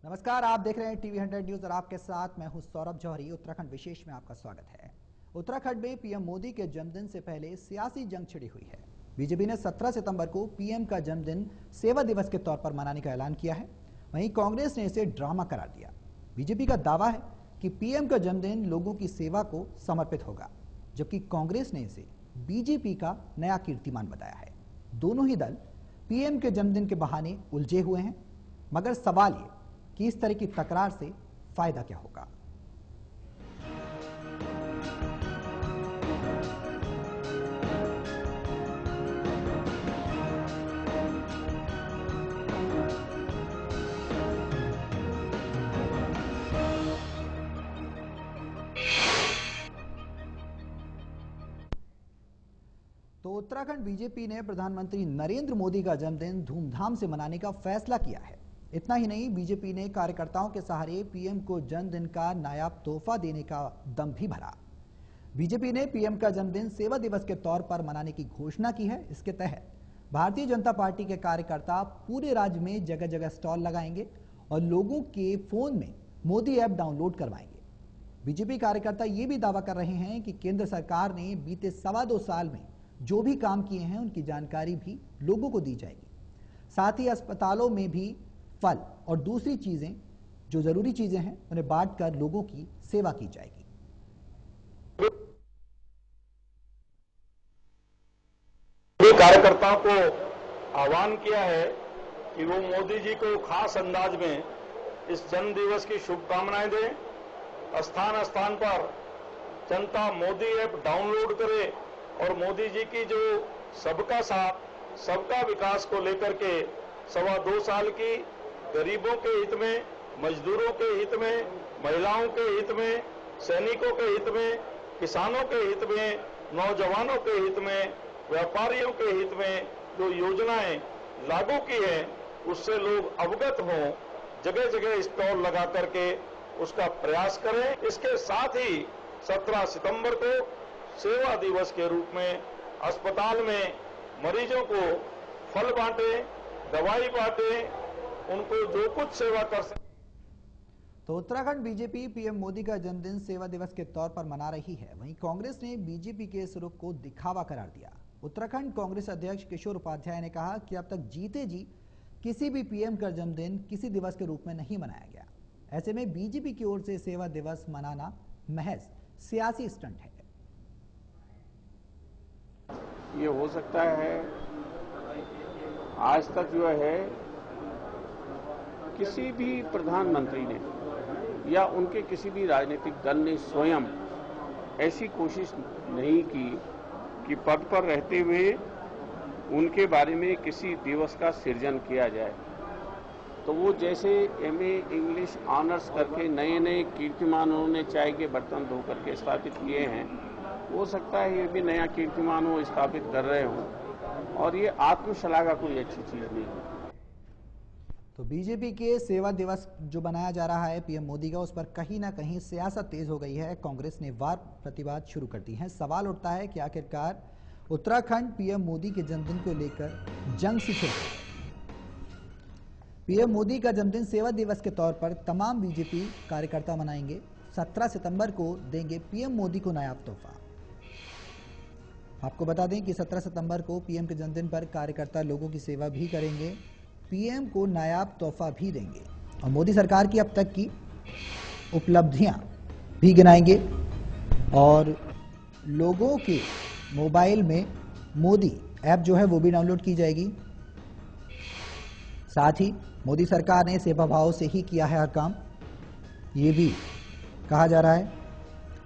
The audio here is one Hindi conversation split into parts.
नमस्कार, आप देख रहे हैं टीवी 100 न्यूज और आपके साथ मैं हूं सौरभ जौहरी। उत्तराखंड विशेष में आपका स्वागत है। उत्तराखंड में पीएम मोदी के जन्मदिन से पहले सियासी जंग छिड़ी हुई है। बीजेपी ने 17 सितंबर को पीएम का जन्मदिन सेवा दिवस के तौर पर मनाने का ऐलान किया है। वहीं कांग्रेस ने इसे ड्रामा करार दिया। बीजेपी का दावा है कि पीएम का जन्मदिन लोगों की सेवा को समर्पित होगा, जबकि कांग्रेस ने इसे बीजेपी का नया कीर्तिमान बताया है। दोनों ही दल पीएम के जन्मदिन के बहाने उलझे हुए हैं, मगर सवाल ये कि इस तरह की तकरार से फायदा क्या होगा। तो उत्तराखंड बीजेपी ने प्रधानमंत्री नरेंद्र मोदी का जन्मदिन धूमधाम से मनाने का फैसला किया है। इतना ही नहीं, बीजेपी ने कार्यकर्ताओं के सहारे पीएम को जन्मदिन का नायाब तोहफा देने का दम भी भरा। बीजेपी ने पीएम का जन्मदिन सेवा दिवस के तौर पर मनाने की घोषणा की है। इसके तहत भारतीय जनता पार्टी के कार्यकर्ता पूरे राज्य में जगह जगह स्टॉल लगाएंगे और लोगों के फोन में मोदी ऐप डाउनलोड करवाएंगे। बीजेपी कार्यकर्ता ये भी दावा कर रहे हैं कि केंद्र सरकार ने बीते 2.25 साल में जो भी काम किए हैं उनकी जानकारी भी लोगों को दी जाएगी। साथ ही अस्पतालों में भी फल और दूसरी चीजें, जो जरूरी चीजें हैं, उन्हें बांटकर लोगों की सेवा की जाएगी। कार्यकर्ताओं को आह्वान किया है कि वो मोदी जी को खास अंदाज में इस जन्म दिवस की शुभकामनाएं दें। स्थान स्थान पर जनता मोदी ऐप डाउनलोड करे और मोदी जी की जो सबका साथ सबका विकास को लेकर के 2.25 साल की गरीबों के हित में, मजदूरों के हित में, महिलाओं के हित में, सैनिकों के हित में, किसानों के हित में, नौजवानों के हित में, व्यापारियों के हित में जो योजनाएं लागू की हैं उससे लोग अवगत हों, जगह जगह स्टॉल लगा करके उसका प्रयास करें। इसके साथ ही 17 सितंबर को सेवा दिवस के रूप में अस्पताल में मरीजों को फल बांटे, दवाई बांटे, उनको जो कुछ सेवा कर सके। तो उत्तराखंड बीजेपी पीएम मोदी का जन्मदिन सेवा दिवस के तौर पर मना रही है। वहीं कांग्रेस ने बीजेपी के इस रुख को दिखावा करार दिया। उत्तराखंड कांग्रेस अध्यक्ष किशोर उपाध्याय ने कहा कि अब तक जीते जी किसी भी पीएम का जन्मदिन किसी दिवस के रूप में नहीं मनाया गया। ऐसे में बीजेपी की ओर से सेवा दिवस मनाना महज सियासी स्टंट है। ये हो सकता है आज तक जो है किसी भी प्रधानमंत्री ने या उनके किसी भी राजनीतिक दल ने स्वयं ऐसी कोशिश नहीं की कि पद पर रहते हुए उनके बारे में किसी दिवस का सृजन किया जाए। तो वो जैसे एमए इंग्लिश ऑनर्स करके नए नए कीर्तिमान उन्होंने चाय के बर्तन धो करके स्थापित किए हैं, हो सकता है ये भी नया कीर्तिमान वो स्थापित कर रहे हों और ये आत्मशलाघा कोई अच्छी चीज नहीं है। तो बीजेपी के सेवा दिवस जो बनाया जा रहा है पीएम मोदी का, उस पर कहीं ना कहीं सियासत तेज हो गई है। कांग्रेस ने वार प्रतिवाद शुरू कर दी है। सवाल उठता है कि आखिरकार उत्तराखंड पीएम मोदी के जन्मदिन को लेकर जंग से छिड़ गई। पीएम मोदी का जन्मदिन सेवा दिवस के तौर पर तमाम बीजेपी कार्यकर्ता मनाएंगे। 17 सितंबर को देंगे पीएम मोदी को नायाब तोहफा। आपको बता दें कि 17 सितंबर को पीएम के जन्मदिन पर कार्यकर्ता लोगों की सेवा भी करेंगे, पीएम को नायाब तोहफा भी देंगे और मोदी सरकार की अब तक की उपलब्धियां भी गिनाएंगे और लोगों के मोबाइल में मोदी ऐप जो है वो भी डाउनलोड की जाएगी। साथ ही मोदी सरकार ने सेवा भाव से ही किया है हर काम, ये भी कहा जा रहा है।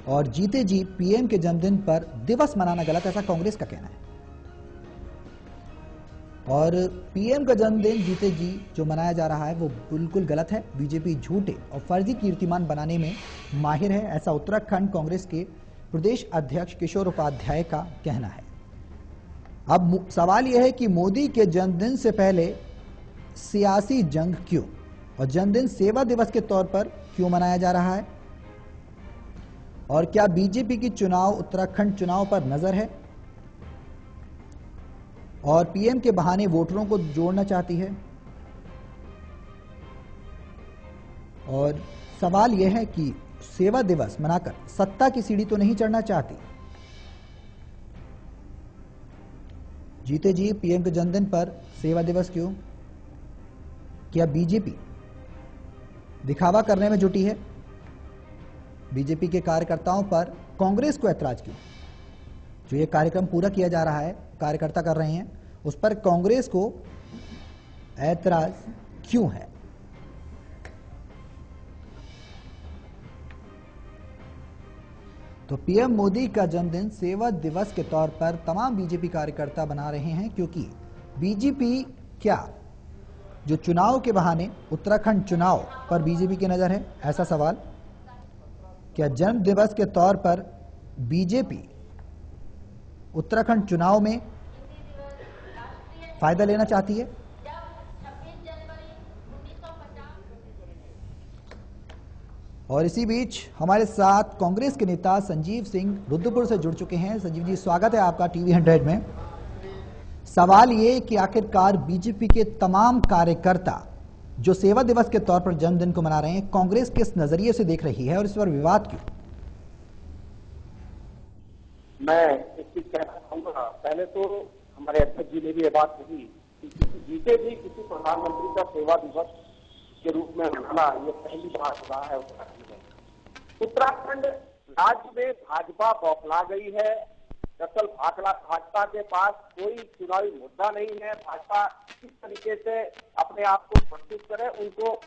और जीते जी पीएम के जन्मदिन पर दिवस मनाना गलत, ऐसा कांग्रेस का कहना है। और पीएम का जन्मदिन जीते जी जो मनाया जा रहा है वो बिल्कुल गलत है। बीजेपी झूठे और फर्जी कीर्तिमान बनाने में माहिर है, ऐसा उत्तराखंड कांग्रेस के प्रदेश अध्यक्ष किशोर उपाध्याय का कहना है। अब सवाल यह है कि मोदी के जन्मदिन से पहले सियासी जंग क्यों, और जन्मदिन सेवा दिवस के तौर पर क्यों मनाया जा रहा है, और क्या बीजेपी की उत्तराखंड चुनाव पर नजर है और पीएम के बहाने वोटरों को जोड़ना चाहती है। और सवाल यह है कि सेवा दिवस मनाकर सत्ता की सीढ़ी तो नहीं चढ़ना चाहती। जीते जी पीएम के जन्मदिन पर सेवा दिवस क्यों? क्या बीजेपी दिखावा करने में जुटी है? बीजेपी के कार्यकर्ताओं पर कांग्रेस को ऐतराज क्यों? जो ये कार्यक्रम पूरा किया जा रहा है, कार्यकर्ता कर रहे हैं, उस पर कांग्रेस को ऐतराज क्यों है? तो पीएम मोदी का जन्मदिन सेवा दिवस के तौर पर तमाम बीजेपी कार्यकर्ता बना रहे हैं, क्योंकि बीजेपी क्या जो चुनाव के बहाने उत्तराखंड चुनाव पर बीजेपी की नजर है? ऐसा सवाल। क्या जन्म दिवस के तौर पर बीजेपी उत्तराखंड चुनाव में फायदा लेना चाहती है? और इसी बीच हमारे साथ कांग्रेस के नेता संजीव सिंह रुद्रपुर से जुड़ चुके हैं। संजीव जी, स्वागत है आपका टीवी 100 में। सवाल ये कि आखिरकार बीजेपी के तमाम कार्यकर्ता जो सेवा दिवस के तौर पर जन्मदिन को मना रहे हैं, कांग्रेस किस नजरिए से देख रही है और इस पर विवाद क्यों? मैं एक चीज कहना चाहूंगा। पहले तो हमारे अध्यक्ष जी ने भी ये बात कही कि जीते भी किसी प्रधानमंत्री का सेवा दिवस के रूप में मनाना ये पहली बार हुआ है उत्तराखंड में। उत्तराखंड राज्य में भाजपा बौखला गई है। दरअसल भाजपा के पास कोई चुनावी मुद्दा नहीं है। भाजपा किस तरीके से अपने आप को प्रस्तुत करे, उनको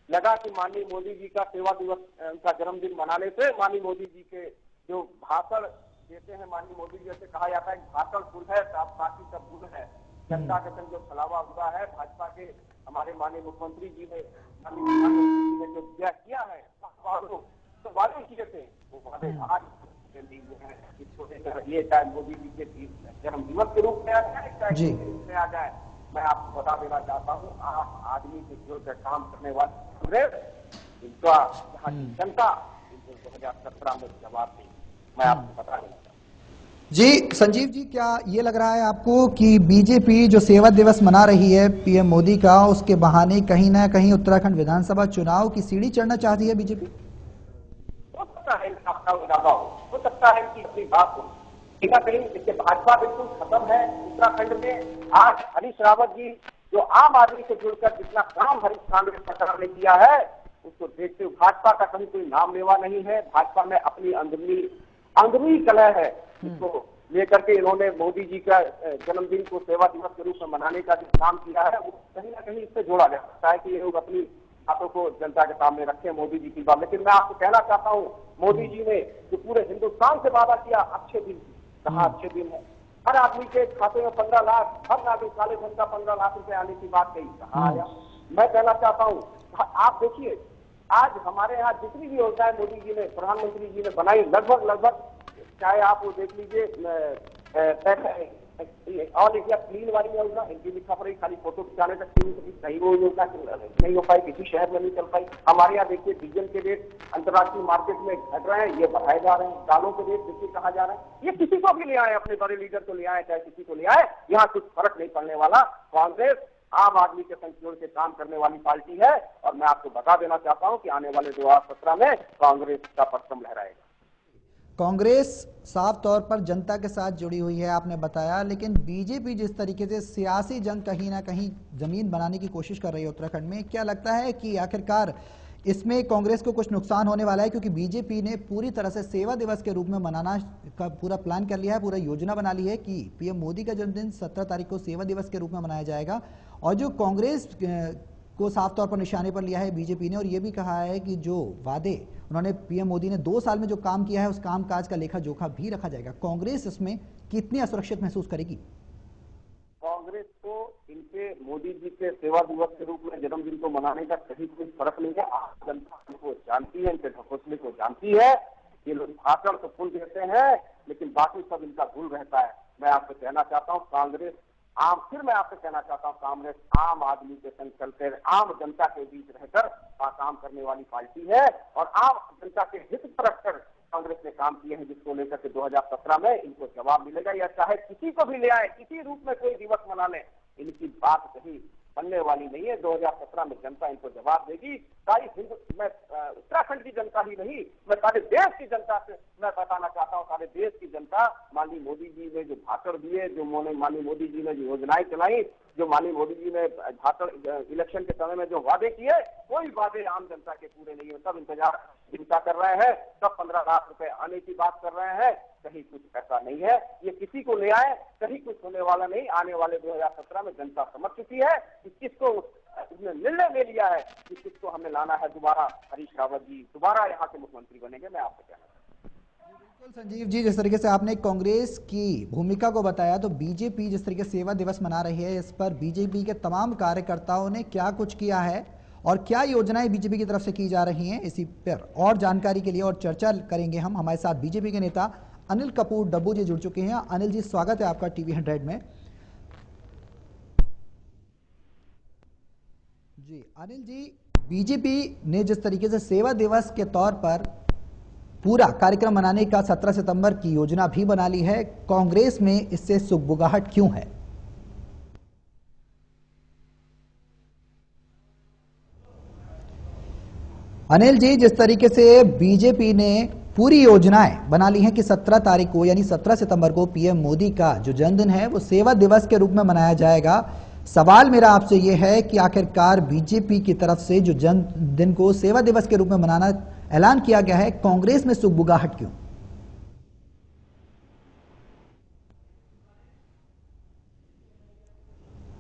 लगा कि माननीय मोदी जी का सेवा दिवस, उनका जन्मदिन मनाने से माननीय मोदी जी के जो भाषण देते हैं, माननीय मोदी जी जैसे कहा जाता है भाषण फुल है, बाकी सब गुण है। जनता के संग जो छलावा हुआ है भाजपा के हमारे माननीय मुख्यमंत्री जी ने, माननीय प्रधानमंत्री जी ने जो किया है, तो वादे किए थे वो वादे आज इसको लेकर ये चाहे मोदी जी के जन्म दिवस के रूप में आ जाए, चाहे किसी रूप में आ जाए, मैं आपको बता देना चाहता हूँ, आम आदमी से जुड़कर काम करने वाले कांग्रेस, इनका जनता इनको 2017 में जवाब दी, मैं आपको बता देना चाहता हूँ। जी संजीव जी, क्या ये लग रहा है आपको कि बीजेपी जो सेवा दिवस मना रही है पीएम मोदी का, उसके बहाने कहीं ना कहीं उत्तराखंड विधानसभा चुनाव की सीढ़ी चढ़ना चाहती है बीजेपी? हो सकता है इनका अपना इरादा हो सकता है कि अपनी बात हो, कहीं इससे भाजपा बिल्कुल खत्म है उत्तराखंड में। आज हरीश रावत जी जो आम आदमी से जुड़कर जितना काम हरीश कांग्रेस सरकार ने किया है, उसको देखते हुए भाजपा का कहीं कोई नाम लेवा नहीं है। भाजपा में अपनी अंदरूनी कलह है, इसको लेकर के इन्होंने मोदी जी का जन्मदिन को सेवा दिवस के रूप में मनाने का जो काम किया है, वो कहीं ना कहीं इससे जोड़ा जा सकता है कि ये लोग अपनी बातों को जनता के सामने रखे मोदी जी की बात। लेकिन मैं आपको कहना चाहता हूँ, मोदी जी ने जो पूरे हिंदुस्तान से वादा किया, अच्छे दिन कहा, अच्छे दिन है, हर आदमी के खाते में 15 लाख, हर नागरिक काले धन का 15 लाख रुपए आने की बात कही, कहा आया। मैं कहना चाहता हूँ, आप देखिए आज हमारे यहाँ जितनी भी योजनाएं मोदी जी ने, प्रधानमंत्री जी ने बनाई, लगभग चाहे आप वो देख लीजिए ऑल इंडिया क्लीन वाली योजना, हिंदी लिखा पड़ी, खाली फोटो खिंचाने तक नहीं, वो योजना नहीं हो पाई, किसी शहर में नहीं चल पाई। हमारे यहाँ देखिए डीजल के रेट अंतर्राष्ट्रीय मार्केट में घट रहे हैं, ये बढ़ाए जा रहे हैं। दालों के रेट देखिए कहा जा रहा है, ये किसी को भी ले आए, अपने बड़े लीडर को ले आए, चाहे किसी को ले आए, यहाँ कुछ फर्क नहीं पड़ने वाला। कांग्रेस आम आदमी के संग जोड़ के काम करने वाली पार्टी है, और मैं आपको बता देना चाहता हूँ कि आने वाले 2017 में कांग्रेस का परचम लहराएगा। कांग्रेस साफ तौर पर जनता के साथ जुड़ी हुई है, आपने बताया, लेकिन बीजेपी जिस तरीके से सियासी जंग कहीं ना कहीं जमीन बनाने की कोशिश कर रही है उत्तराखंड में, क्या लगता है कि आखिरकार इसमें कांग्रेस को कुछ नुकसान होने वाला है? क्योंकि बीजेपी ने पूरी तरह से सेवा दिवस के रूप में मनाना का पूरा प्लान कर लिया है, पूरा योजना बना ली है कि पीएम मोदी का जन्मदिन 17 तारीख को सेवा दिवस के रूप में मनाया जाएगा। और जो कांग्रेस को साफ तौर पर निशाने पर लिया है बीजेपी ने, और ये भी कहा है कि जो वादे उन्होंने पीएम मोदी ने 2 साल में जो काम किया है, उस काम काज का लेखा जोखा भी रखा जाएगा। कांग्रेस इसमें कितनी असुरक्षित महसूस करेगी? कांग्रेस को इनके मोदी जी के सेवा दिवस के रूप में जन्मदिन को मनाने का कहीं कोई फर्क नहीं है। जनता इनको जानती है, इनके ढकोसले को जानती है। ये लोग भाषण तो फुल देते हैं, लेकिन बाकी सब इनका भूल रहता है। मैं आपसे कहना चाहता हूँ, कांग्रेस आम आदमी के संग चलकर आम जनता के बीच रहकर काम करने वाली पार्टी है, और आम जनता के हित पर रखकर कांग्रेस ने काम किए हैं, जिसको लेकर के 2017 में इनको जवाब मिलेगा। या चाहे किसी को भी ले आए, किसी रूप में कोई दिवस मना ले, इनकी बात कही बनने वाली नहीं है। 2017 में जनता इनको जवाब देगी। सारी मैं उत्तराखंड की जनता ही नहीं, मैं सारे देश की जनता से मैं बताना चाहता हूँ, सारे देश की जनता माननीय मोदी जी ने जो भाषण दिए, जो माननीय मोदी जी ने जो योजनाएं चलाई, जो माननीय मोदी जी ने भाषण इलेक्शन के समय में जो वादे किए, कोई वादे आम जनता के पूरे नहीं हुए। सब इंतजार चिंता कर रहे हैं, सब 15 लाख रुपए आने की बात कर रहे हैं, कहीं कुछ ऐसा नहीं है। ये किसी को ले आए, कहीं कुछ होने वाला नहीं। आने वाले 2017 में जनता समझ चुकी है कि किसको इसने निर्णय ले लिया है कि किसको हमें लाना है दोबारा। हरीश रावत जी दोबारा यहाँ के मुख्यमंत्री बनेंगे, मैं आपसे कहना चाहता हूँ। बिल्कुल संजीव जी, जिस तरीके से आपने कांग्रेस की भूमिका को बताया, तो बीजेपी जिस तरीके से सेवा दिवस मना रही है, इस पर बीजेपी के तमाम कार्यकर्ताओं ने क्या कुछ किया है और क्या योजनाएं बीजेपी की तरफ से की जा रही हैं, इसी पर और जानकारी के लिए और चर्चा करेंगे हम। हमारे साथ बीजेपी के नेता अनिल कपूर डब्बू जी जुड़ चुके हैं। अनिल जी, स्वागत है आपका टीवी 100 में। जी अनिल जी, बीजेपी ने जिस तरीके से सेवा दिवस के तौर पर पूरा कार्यक्रम मनाने का 17 सितंबर की योजना भी बना ली है, कांग्रेस में इससे सुगबुगाहट क्यों है? अनिल जी, जिस तरीके से बीजेपी ने पूरी योजनाएं बना ली हैं कि 17 तारीख को यानी 17 सितंबर को पीएम मोदी का जो जन्मदिन है वो सेवा दिवस के रूप में मनाया जाएगा, सवाल मेरा आपसे ये है कि आखिरकार बीजेपी की तरफ से जो जन्मदिन को सेवा दिवस के रूप में मनाना ऐलान किया गया है, कांग्रेस में सुगबुगाहट क्यों?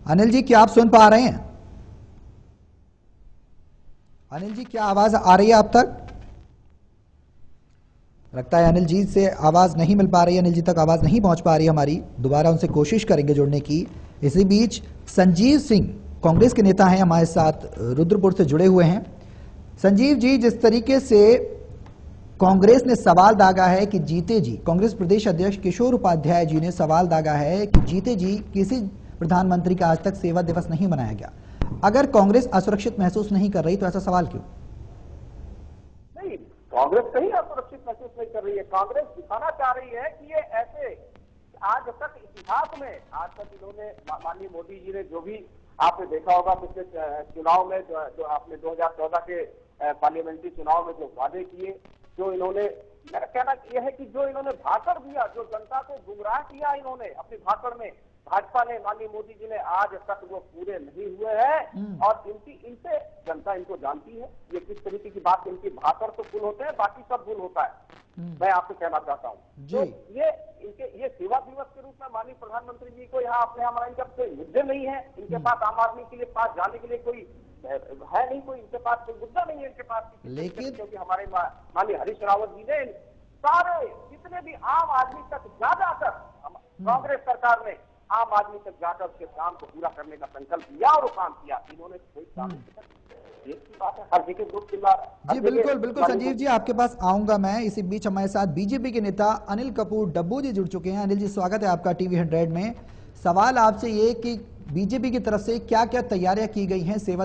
अनिल जी, क्या आप सुन पा रहे हैं? अनिल जी, क्या आवाज आ रही है आप तक? लगता है अनिल जी से आवाज नहीं मिल पा रही है, अनिल जी तक आवाज नहीं पहुंच पा रही हमारी। दोबारा उनसे कोशिश करेंगे जुड़ने की। इसी बीच संजीव सिंह कांग्रेस के नेता हैं, हमारे साथ रुद्रपुर से जुड़े हुए हैं। संजीव जी, जिस तरीके से कांग्रेस ने सवाल दागा है कि जीते जी, कांग्रेस प्रदेश अध्यक्ष किशोर उपाध्याय जी ने सवाल दागा है कि जीते जी किसी प्रधानमंत्री का आज तक सेवा दिवस नहीं मनाया गया। अगर कांग्रेस असुरक्षित महसूस नहीं कर रही तो ऐसा सवाल क्यों? नहीं, कांग्रेस कहीं असुरक्षित महसूस नहीं कर रही है। कांग्रेस दिखाना चाह रही है कि ये ऐसे आज तक इतिहास में आज तक इन्होंने माननीय मोदी जी ने जो भी आपने देखा होगा पिछले चुनाव में, जो आपने 2014 के पार्लियामेंट्री चुनाव में जो वादे किए, जो इन्होंने, मेरा कहना यह है कि जो इन्होंने भाषण दिया, जो जनता को गुमराह किया इन्होंने अपने भाषण में, भाजपा ने, माननीय मोदी जी ने, आज तक वो पूरे नहीं हुए हैं। और इनसे जनता इनको जानती है। ये किस तरीके की बात, इनकी भाषण तो भूल होते हैं, बाकी सब भूल होता है। मैं आपसे कहना चाहता हूँ तो ये सेवा दिवस के रूप में माननीय प्रधानमंत्री जी को यहाँ अपने यहाँ मनाने का कोई मुद्दे नहीं है। इनके पास आम आदमी के लिए पास जाने के लिए कोई है नहीं, कोई इनके पास कोई मुद्दा नहीं है इनके पास। लेकिन क्योंकि हमारे माननीय हरीश रावत जी ने सारे जितने भी आम आदमी तक जाकर कांग्रेस सरकार ने आम आदमी तक जाकर उसके काम को पूरा करने का संकल्प लिया और वो काम किया। इन्होंने कोई काम जी बिल्कुल बिल्कुल संजीव जी, आपके पास आऊंगा मैं। इसी बीच हमारे साथ बीजेपी के नेता अनिल कपूर डब्बू जी जुड़ चुके हैं। अनिल जी, स्वागत है आपका टीवी 100 में। सवाल आपसे ये कि बीजेपी की तरफ से क्या क्या तैयारियां की गई हैं सेवा